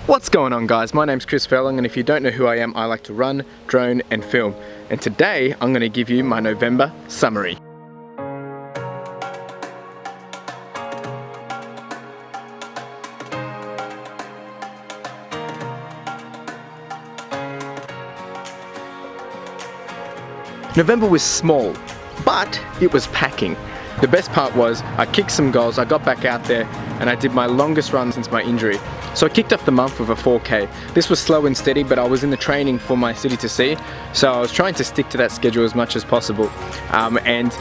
What's going on, guys? My name's Furlong, and if you don't know who I am, I like to run, drone and film. And today I'm going to give you my November summary. November was small, but it was packing. The best part was I kicked some goals, I got back out there and I did my longest run since my injury. So I kicked off the month with a 4K. This was slow and steady, but I was in the training for my City to See, so I was trying to stick to that schedule as much as possible. And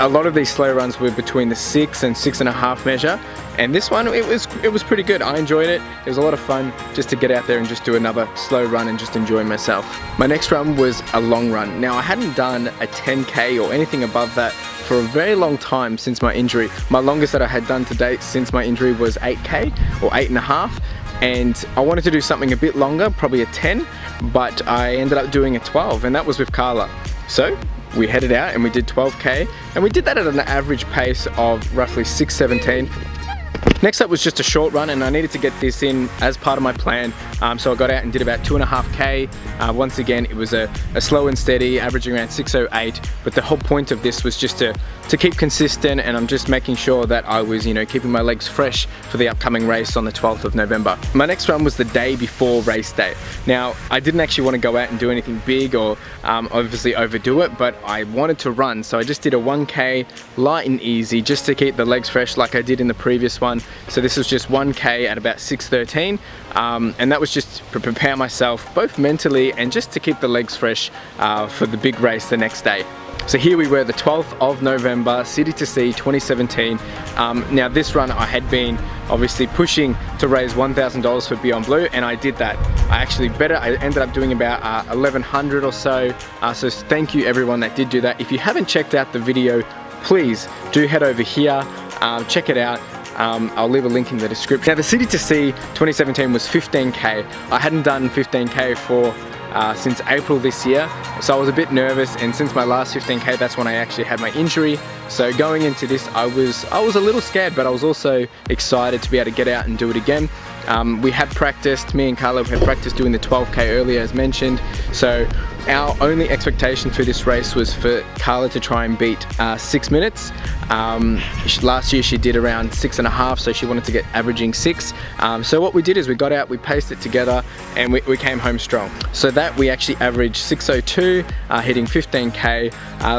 a lot of these slow runs were between the 6 and 6.5 measure, and this one, it was pretty good. I enjoyed it. It was a lot of fun just to get out there and just do another slow run and just enjoy myself. My next run was a long run. Now, I hadn't done a 10K or anything above that for a very long time since my injury. My longest that I had done to date since my injury was 8K or 8.5, and I wanted to do something a bit longer, probably a 10, but I ended up doing a 12, and that was with Carla. So we headed out and we did 12K, and we did that at an average pace of roughly 6:17. Next up was just a short run, and I needed to get this in as part of my plan, so I got out and did about 2.5K. Once again, it was a slow and steady, averaging around 6:08, but the whole point of this was just to keep consistent, and I'm just making sure that I was, keeping my legs fresh for the upcoming race on the 12th of November. My next run was the day before race day. Now, I didn't actually want to go out and do anything big or obviously overdo it, but I wanted to run, so I just did a 1K light and easy just to keep the legs fresh like I did in the previous one. So this was just 1K at about 6:13, and that was just to prepare myself both mentally and just to keep the legs fresh for the big race the next day. So here we were, the 12th of November, City to See 2017. Now this run I had been obviously pushing to raise $1,000 for Beyond Blue, and I did that. I ended up doing about 1,100 or so. So thank you everyone that did do that. If you haven't checked out the video, please do head over here, check it out. I'll leave a link in the description. Now the City to See 2017 was 15K. I hadn't done 15K for since April this year, so I was a bit nervous, and since my last 15K, that's when I actually had my injury. So going into this, I was a little scared, but I was also excited to be able to get out and do it again. We had practiced, me and Carla had practiced doing the 12K earlier as mentioned, so our only expectation for this race was for Carla to try and beat 6 minutes. Last year she did around 6.5, so she wanted to get averaging 6. So what we did is we got out, we paced it together, and we came home strong. So that we actually averaged 6:02, hitting 15K.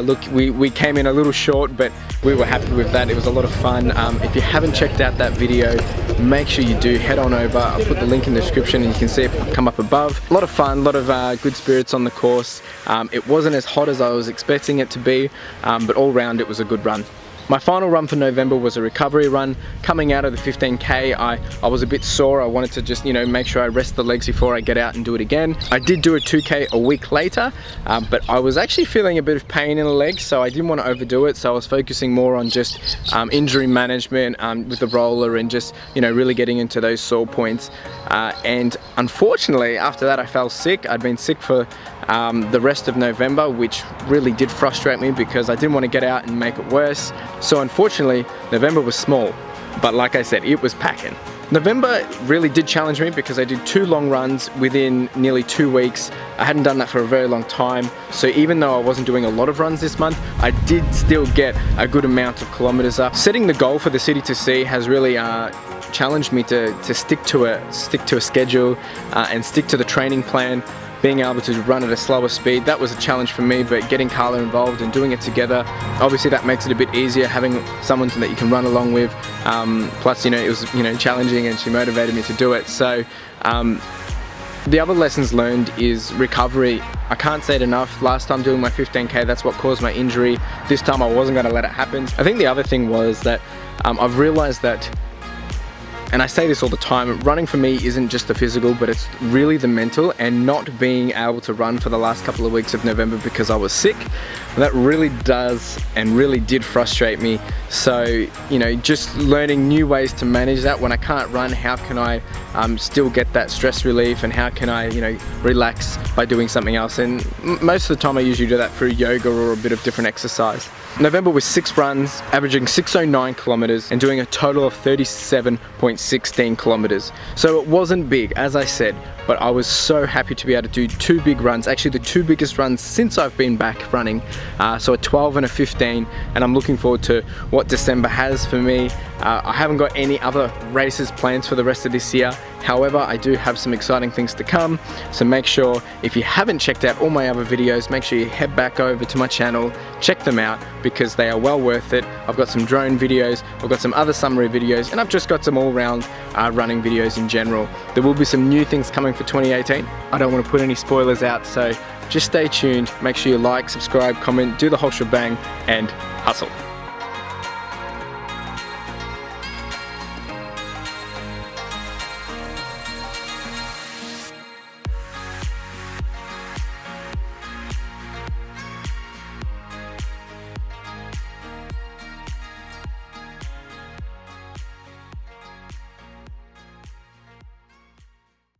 Look, we came in a little short, but we were happy with that. It was a lot of fun. If you haven't checked out that video, make sure you do head on over. I'll put the link in the description and you can see it come up above. A lot of fun, a lot of good spirits on the course. It wasn't as hot as I was expecting it to be, but all round it was a good run. My final run for November was a recovery run. Coming out of the 15K, I was a bit sore. I wanted to just, make sure I rest the legs before I get out and do it again. I did do a 2K a week later, but I was actually feeling a bit of pain in the legs, so I didn't want to overdo it. So I was focusing more on just injury management with the roller and just, really getting into those sore points. And unfortunately, after that, I fell sick. I'd been sick for the rest of November, which really did frustrate me because I didn't want to get out and make it worse. So unfortunately, November was small, but like I said, it was packing. November really did challenge me because I did 2 long runs within nearly 2 weeks. I hadn't done that for a very long time. So even though I wasn't doing a lot of runs this month, I did still get a good amount of kilometers up. Setting the goal for the City to See has really challenged me to stick to a schedule and stick to the training plan. Being able to run at a slower speed, that was a challenge for me, but getting Carla involved and doing it together, obviously that makes it a bit easier, having someone that you can run along with. Plus, it was, challenging, and she motivated me to do it. So, the other lessons learned is recovery. I can't say it enough. Last time doing my 15K, that's what caused my injury. This time I wasn't going to let it happen. I think the other thing was that I've realized that, and I say this all the time, running for me isn't just the physical, but it's really the mental, and not being able to run for the last couple of weeks of November because I was sick That really does and really did frustrate me. So, you know, just learning new ways to manage that. When I can't run, how can I still get that stress relief, and how can I, you know, relax by doing something else? And most of the time I usually do that through yoga or a bit of different exercise. November was 6 runs, averaging 609 kilometers and doing a total of 37.16 kilometers. So it wasn't big, as I said, but I was so happy to be able to do 2 big runs, actually the 2 biggest runs since I've been back running. So a 12 and a 15, and I'm looking forward to what December has for me. I haven't got any other races planned for the rest of this year. However, I do have some exciting things to come, so make sure, if you haven't checked out all my other videos, make sure you head back over to my channel, check them out, because they are well worth it. I've got some drone videos, I've got some other summary videos, and I've just got some all-round running videos in general. There will be some new things coming for 2018. I don't want to put any spoilers out, so just stay tuned. Make sure you like, subscribe, comment, do the whole shebang, and hustle.